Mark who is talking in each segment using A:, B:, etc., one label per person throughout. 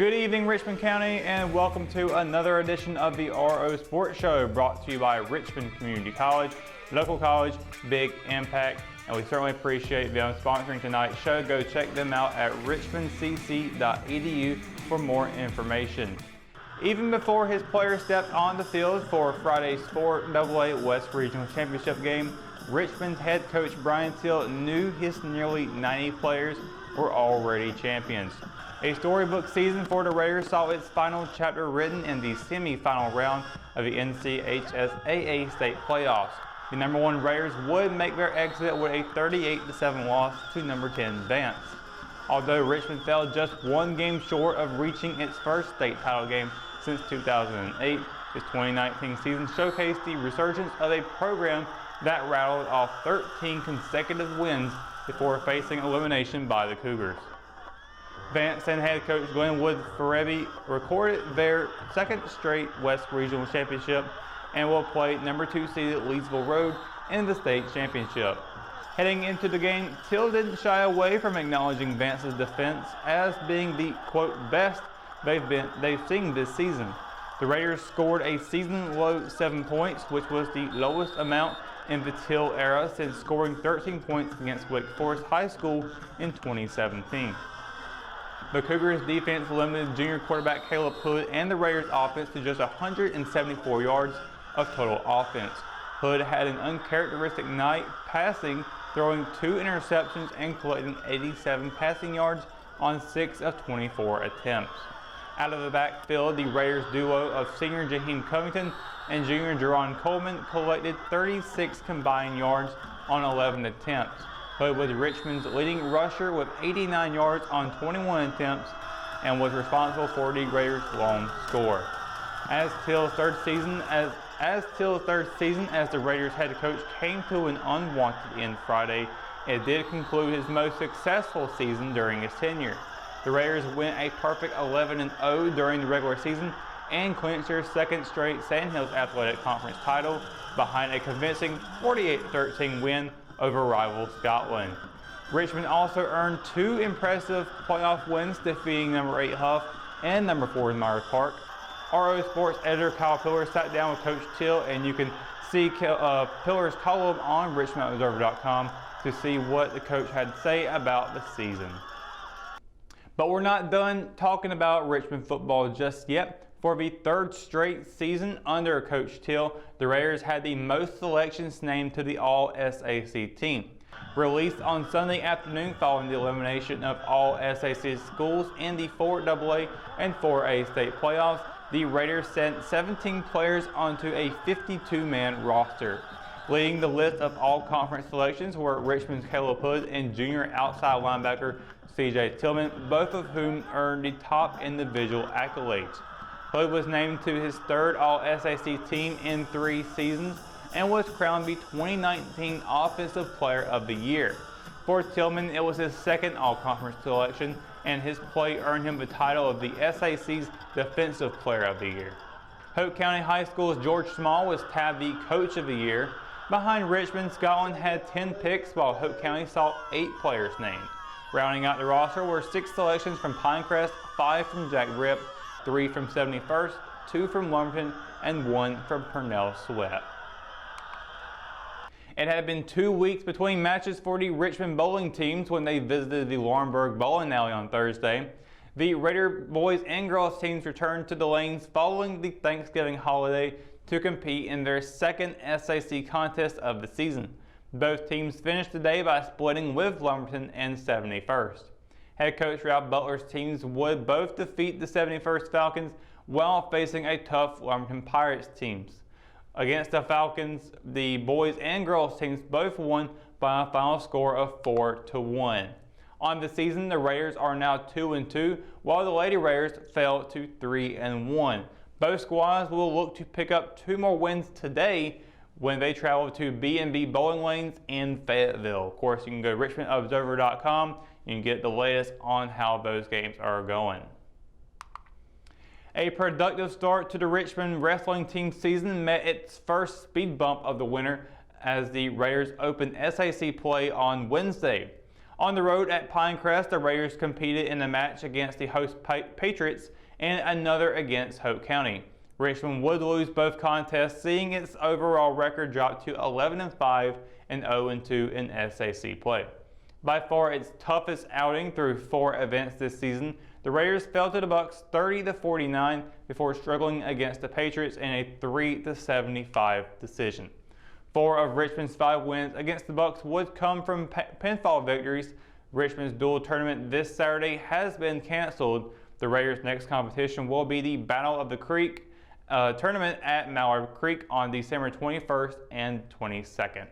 A: Good evening, Richmond County, and welcome to another edition of the RO Sports Show, brought to you by Richmond Community College, local college, big impact, and we certainly appreciate them sponsoring tonight's show. Go check them out at richmondcc.edu for more information. Even before his players stepped on the field for Friday's 4AA West Regional Championship game, Richmond's head coach Brian Till knew his nearly 90 players were already champions. A storybook season for the Raiders saw its final chapter written in the semi-final round of the NCHSAA state playoffs. The number 1 Raiders would make their exit with a 38-7 loss to number 10 Vance. Although Richmond fell just one game short of reaching its first state title game since 2008, this 2019 season showcased the resurgence of a program that rattled off 13 consecutive wins before facing elimination by the Cougars. Vance and head coach Glenwood Ferebi recorded their second straight West Regional Championship and will play number 2 seeded Leesville Road in the state championship. Heading into the game, Till didn't shy away from acknowledging Vance's defense as being the, quote, best they've seen this season. The Raiders scored a season-low 7 points, which was the lowest amount in the Till era since scoring 13 points against Wake Forest High School in 2017. The Cougars' defense limited junior quarterback Caleb Hood and the Raiders' offense to just 174 yards of total offense. Hood had an uncharacteristic night passing, throwing 2 interceptions and collecting 87 passing yards on 6 of 24 attempts. Out of the backfield, the Raiders duo of senior Jaheim Covington and junior Jerron Coleman collected 36 combined yards on 11 attempts. Hood was Richmond's leading rusher with 89 yards on 21 attempts and was responsible for the Raiders' lone score. As Till's third season as the Raiders' head coach came to an unwanted end Friday, it did conclude his most successful season during his tenure. The Raiders went a perfect 11-0 during the regular season and clinched their second straight Sandhills Athletic Conference title behind a convincing 48-13 win over rival Scotland. Richmond also earned 2 impressive playoff wins, defeating number 8 Huff and number 4 Myers Park. RO Sports editor Kyle Pillar sat down with Coach Till, and you can see Pillar's column on richmondobserver.com to see what the coach had to say about the season. But we're not done talking about Richmond football just yet. For the 3rd straight season under Coach Till, the Raiders had the most selections named to the All-SAC team. Released on Sunday afternoon following the elimination of all SAC schools in the 4AA and 4A state playoffs, the Raiders sent 17 players onto a 52-man roster. Leading the list of all-conference selections were Richmond's Caleb Hood and junior outside linebacker C.J. Tillman, both of whom earned the top individual accolades. Hood was named to his 3rd All-SAC team in 3 seasons and was crowned the 2019 Offensive Player of the Year. For Tillman, it was his 2nd All-Conference selection, and his play earned him the title of the SAC's Defensive Player of the Year. Hope County High School's George Small was tabbed the Coach of the Year. Behind Richmond, Scotland had 10 picks, while Hope County saw 8 players named. Rounding out the roster were 6 selections from Pinecrest, 5 from Jack Rip, 3 from 71st, 2 from Lumberton, and 1 from Purnell Sweat. It had been 2 weeks between matches for the Richmond bowling teams when they visited the Laurinburg Bowling Alley on Thursday. The Raider boys and girls teams returned to the lanes following the Thanksgiving holiday to compete in their 2nd SAC contest of the season. Both teams finished the day by splitting with Lumberton and 71st. Head coach Ralph Butler's teams would both defeat the 71st Falcons while facing a tough Lumberton Pirates teams. Against the Falcons, the boys and girls teams both won by a final score of 4-1. On the season, the Raiders are now 2-2, while the Lady Raiders fell to 3-1. Both squads will look to pick up 2 more wins today when they travel to B&B Bowling Lanes in Fayetteville. Of course, you can go to richmondobserver.com. You can get the latest on how those games are going. A productive start to the Richmond wrestling team season met its first speed bump of the winter as the Raiders opened SAC play on Wednesday. On the road at Pinecrest, the Raiders competed in a match against the host Patriots and another against Hope County. Richmond would lose both contests, seeing its overall record drop to 11-5 and 0-2 in SAC play. By far its toughest outing through 4 events this season, the Raiders fell to the Bucks 30-49 before struggling against the Patriots in a 3-75 decision. 4 of Richmond's 5 wins against the Bucks would come from pinfall victories. Richmond's dual tournament this Saturday has been canceled. The Raiders' next competition will be the Battle of the Creek tournament at Mallard Creek on December 21st and 22nd.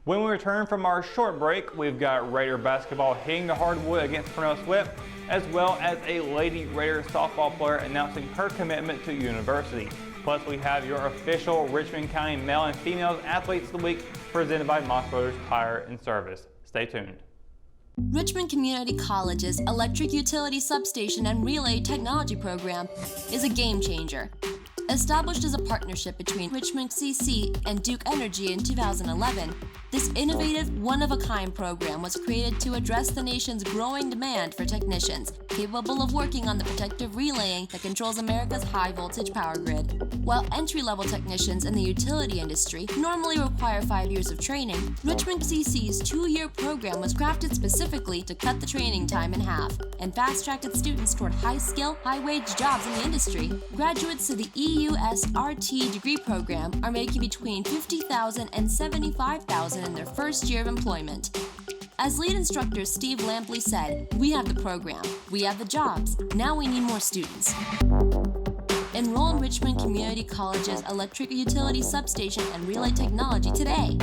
A: When we return from our short break, we've got Raider basketball hitting the hardwood against Purnell Swift, as well as a Lady Raider softball player announcing her commitment to university. Plus, we have your official Richmond County male and female athletes of the week presented by Moss Brothers Tire and Service. Stay tuned.
B: Richmond Community College's Electric Utility Substation and Relay Technology program is a game changer. Established as a partnership between Richmond CC and Duke Energy in 2011, this innovative, one-of-a-kind program was created to address the nation's growing demand for technicians capable of working on the protective relaying that controls America's high-voltage power grid. While entry-level technicians in the utility industry normally require 5 years of training, Richmond CC's 2-year program was crafted specifically to cut the training time in half and fast-tracked its students toward high-skill, high-wage jobs in the industry. Graduates of the EUSRT degree program are making between $50,000 and $75,000 in their first year of employment. As lead instructor Steve Lampley said, "We have the program, we have the jobs, now we need more students." Enroll in Richmond Community College's Electric Utility Substation and Relay Technology today.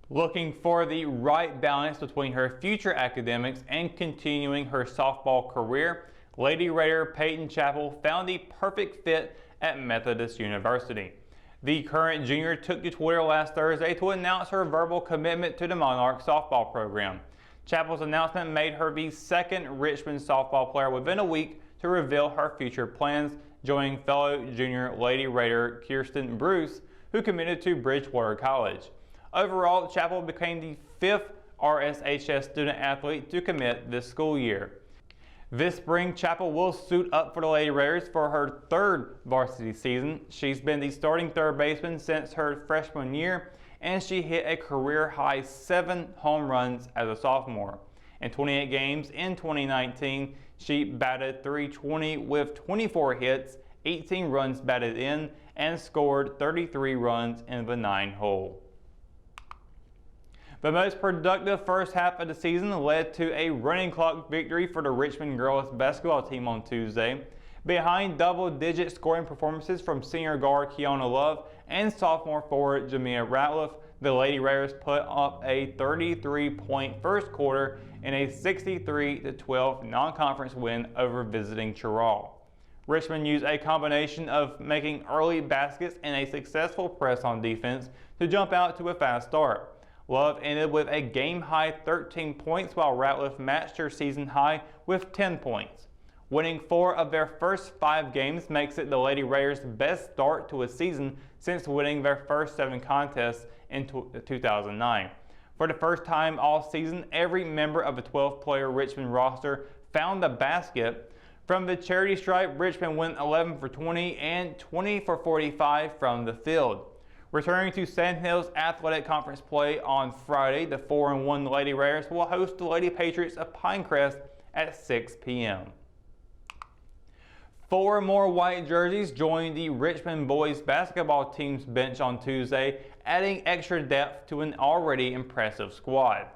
A: Looking for the right balance between her future academics and continuing her softball career, Lady Raider Peyton Chappell found the perfect fit at Methodist University. The current junior took to Twitter last Thursday to announce her verbal commitment to the Monarch softball program. Chappell's announcement made her the second Richmond softball player within a week to reveal her future plans, joining fellow junior Lady Raider Kirsten Bruce, who committed to Bridgewater College. Overall, Chappell became the 5th RSHS student athlete to commit this school year. This spring, Chappell will suit up for the Lady Raiders for her 3rd varsity season. She's been the starting third baseman since her freshman year, and she hit a career-high 7 home runs as a sophomore. In 28 games in 2019, she batted .320 with 24 hits, 18 runs batted in, and scored 33 runs in the 9-hole. The most productive first half of the season led to a running clock victory for the Richmond girls basketball team on Tuesday. Behind double-digit scoring performances from senior guard Kiana Love and sophomore forward Jamia Ratliff, the Lady Raiders put up a 33-point first quarter in a 63-12 non-conference win over visiting Chirral. Richmond used a combination of making early baskets and a successful press on defense to jump out to a fast start. Love ended with a game-high 13 points, while Ratliff matched her season high with 10 points. Winning 4 of their first 5 games makes it the Lady Raiders' best start to a season since winning their first 7 contests in 2009. For the first time all season, every member of the 12-player Richmond roster found a basket. From the charity stripe, Richmond went 11 for 20 and 20 for 45 from the field. Returning to Sand Hills Athletic Conference play on Friday, the 4-1 Lady Raiders will host the Lady Patriots of Pinecrest at 6 p.m. 4 more white jerseys joined the Richmond boys basketball team's bench on Tuesday, adding extra depth to an already impressive squad.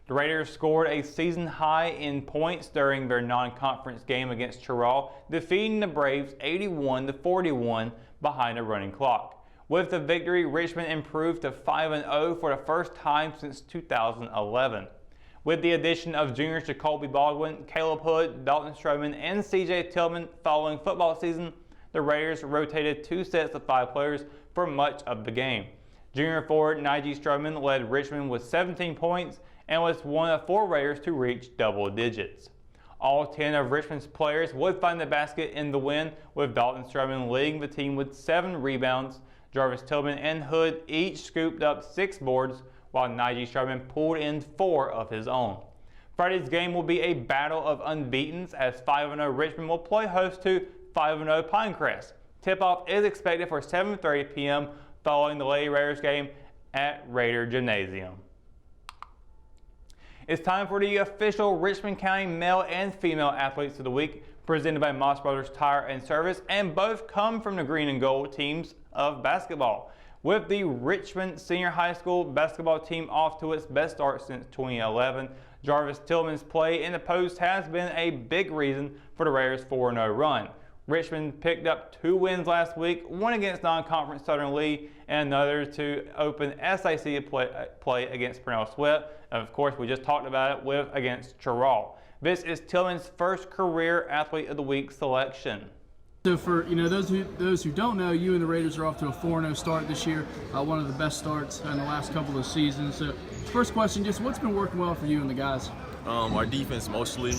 A: The Raiders scored a season high in points during their non-conference game against Chirral, defeating the Braves 81-41 behind a running clock. With the victory, Richmond improved to 5-0 for the first time since 2011. With the addition of juniors Jacoby Baldwin, Caleb Hood, Dalton Stroman, and CJ Tillman following football season, the Raiders rotated 2 sets of 5 players for much of the game. Junior forward Nige Stroman led Richmond with 17 points and was one of 4 Raiders to reach double digits. All 10 of Richmond's players would find the basket in the win, with Dalton Stroman leading the team with 7 rebounds. Jarvis Tillman and Hood each scooped up 6 boards, while Nige Sherman pulled in 4 of his own. Friday's game will be a battle of unbeatens as 5-0 Richmond will play host to 5-0 Pinecrest. Tip-off is expected for 7:30 p.m. following the Lady Raiders game at Raider Gymnasium. It's time for the official Richmond County male and female athletes of the week, presented by Moss Brothers Tire and Service, and both come from the green and gold teams of basketball. With the Richmond Senior High School basketball team off to its best start since 2011, Jarvis Tillman's play in the post has been a big reason for the Raiders' 4-0 run. Richmond picked up 2 wins last week, one against non-conference Southern Lee and another to open SAC play against Purnell Sweat. And of course, we just talked about it against Chirral. This is Tillman's first career Athlete of the Week selection.
C: So for those who don't know, you and the Raiders are off to a 4-0 start this year, one of the best starts in the last couple of seasons. So first question, just what's been working well for you and the guys?
D: Our defense mostly,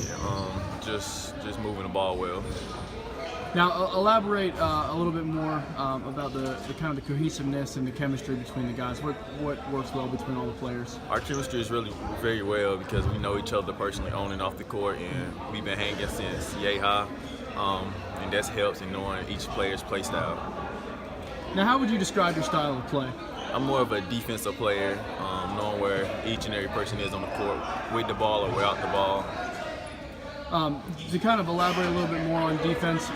D: just moving the ball well.
C: Now elaborate a little bit more about the kind of the cohesiveness and the chemistry between the guys. What works well between all the players?
D: Our chemistry is really very well because we know each other personally on and off the court, and we've been hanging since yay high. And that helps in knowing each player's play style.
C: Now, how would you describe your style of play?
D: I'm more of a defensive player, knowing where each and every person is on the court, with the ball or without the ball.
C: To kind of elaborate a little bit more on defense,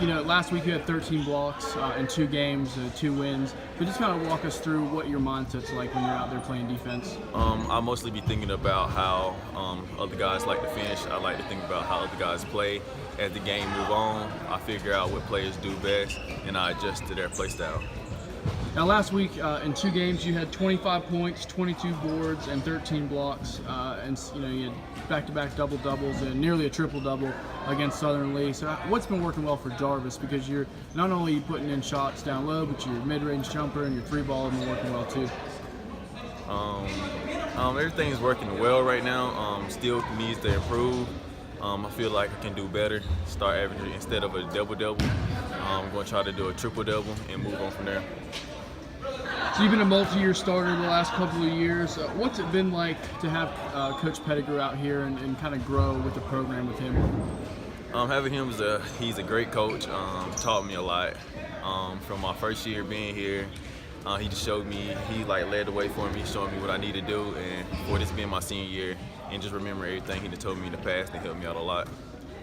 C: last week you had 13 blocks in 2 games, 2 wins. But just kind of walk us through what your mindset's like when you're out there playing defense.
D: I mostly be thinking about how other guys like to finish. I like to think about how other guys play. As the game move on, I figure out what players do best, and I adjust to their play style.
C: Now last week in 2 games you had 25 points, 22 boards, and 13 blocks, and you had back-to-back double-doubles and nearly a triple-double against Southern Lee. So what's been working well for Jarvis? Because you're not only putting in shots down low, but your mid-range jumper and your 3-ball have been working well too.
D: Everything's working well right now. Still needs to improve. I feel like I can do better. Start averaging instead of a double-double. I'm going to try to do a triple-double and move on from there.
C: So you've been a multi-year starter the last couple of years. What's it been like to have Coach Pettigrew out here and kind of grow with the program with him?
D: Having him, he's a great coach. Taught me a lot. From my first year being here, he just showed me, he led the way for me, showing me what I need to do. And for this being my senior year, and just remember everything he told me in the past, and helped me out a lot.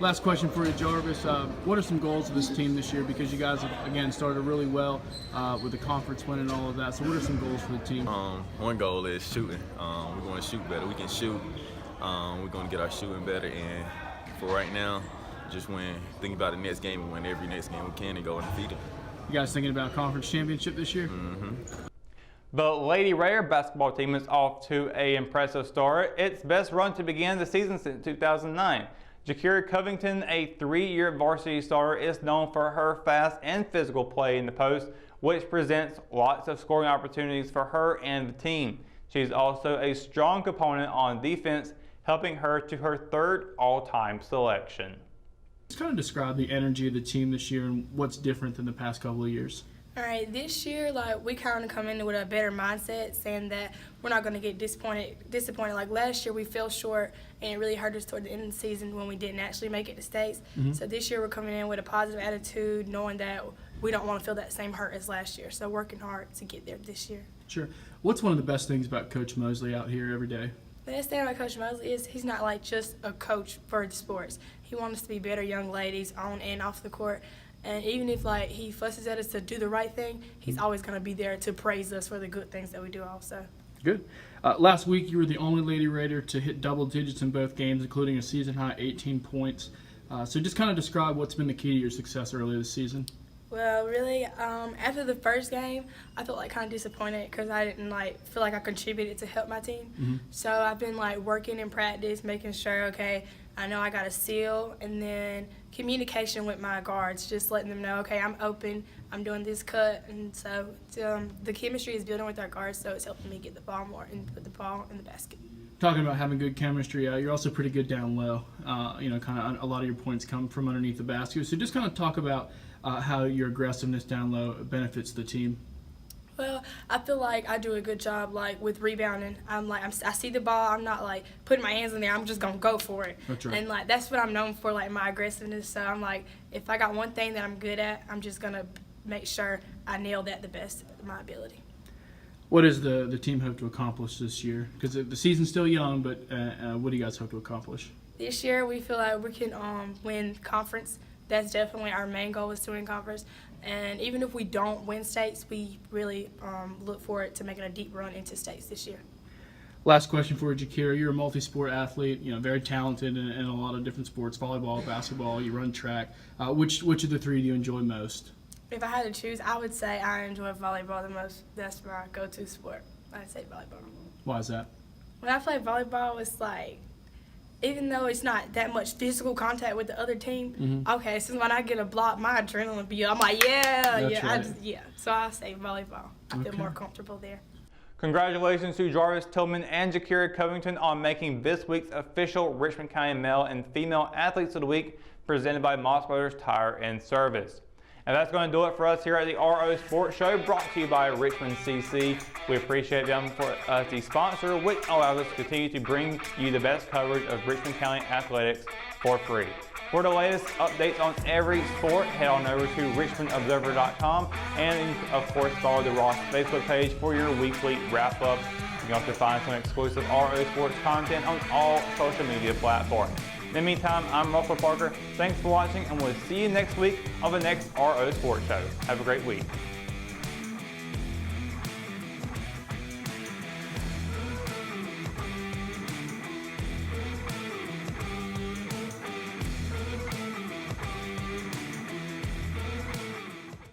C: Last question for you, Jarvis. What are some goals of this team this year? Because you guys have, again, started really well with the conference win and all of that. So what are some goals for the team?
D: One goal is shooting. We're going to shoot better. We can shoot. We're going to get our shooting better. And for right now, just think about the next game and win every next game we can and go undefeated.
C: You guys thinking about conference championship this year?
D: Mm-hmm.
A: The Lady Raider basketball team is off to an impressive start. Its best run to begin the season since 2009. Jakira Covington, a 3-year varsity starter, is known for her fast and physical play in the post, which presents lots of scoring opportunities for her and the team. She's also a strong component on defense, helping her to her 3rd all-time selection.
C: Just kind of describe the energy of the team this year and what's different than the past couple of years.
E: All right, this year, we kind of come in with a better mindset, saying that we're not going to get disappointed. Like last year, we fell short, and it really hurt us toward the end of the season when we didn't actually make it to states. Mm-hmm. So this year, we're coming in with a positive attitude, knowing that we don't want to feel that same hurt as last year. So working hard to get there this year.
C: Sure. What's one of the best things about Coach Mosley out here every day?
E: The best thing about Coach Mosley is he's not just a coach for the sports. He wants us to be better young ladies on and off the court. And even if he fusses at us to do the right thing, he's always going to be there to praise us for the good things that we do also.
C: Good. Last week you were the only Lady Raider to hit double digits in both games, including a season-high 18 points. So just kind of describe what's been the key to your success early this season.
E: Well, really, after the first game, I felt kind of disappointed because I didn't feel like I contributed to help my team. Mm-hmm. So I've been working in practice, making sure, okay, I know I got a steal, and then communication with my guards, just letting them know, okay, I'm open, I'm doing this cut, and so the chemistry is building with our guards, so it's helping me get the ball more and put the ball in the basket.
C: Talking about having good chemistry, you're also pretty good down low. Kind of a lot of your points come from underneath the basket. So just kind of talk about how your aggressiveness down low benefits the team.
E: Well, I feel like I do a good job, like, with rebounding. I see the ball. I'm not, like, putting my hands in there. I'm just going to go for it.
C: That's right.
E: And, like, that's what I'm known for, like, my aggressiveness. So I'm like, if I got one thing that I'm good at, I'm just going to make sure I nail that the best of my ability.
C: What does the team hope to accomplish this year? Because the season's still young, but what do you guys hope to accomplish?
E: This year, we feel like we can win conference. That's definitely our main goal, is to win conference. And even if we don't win states, we really look forward to making a deep run into states this year.
C: Last question for you, Jakira. You're a multi-sport athlete, very talented in a lot of different sports, volleyball, basketball, you run track. Which of the three do you enjoy most?
E: If I had to choose, I would say I enjoy volleyball the most. That's my go-to sport. I'd say volleyball.
C: Why is that?
E: When I play volleyball, it's like, even though it's not that much physical contact with the other team, okay, so when I get a block, my adrenaline be up. I'm like,
C: That's right.
E: So I say volleyball. I feel
C: Okay.
E: more comfortable there.
A: Congratulations to Jarvis Tillman and Jakira Covington on making this week's official Richmond County Male and Female Athletes of the Week, presented by Moss Brothers Tire and Service. And that's going to do it for us here at the RO Sports Show, brought to you by Richmond CC. We appreciate them for us, the sponsor, which allows us to continue to bring you the best coverage of Richmond County athletics for free. For the latest updates on every sport, head on over to richmondobserver.com, and of course follow the Ross Facebook page for your weekly wrap-up. You can also find some exclusive RO Sports content on all social media platforms. In the meantime, I'm Russell Parker. Thanks for watching, and we'll see you next week on the next RO Sports Show. Have a great week.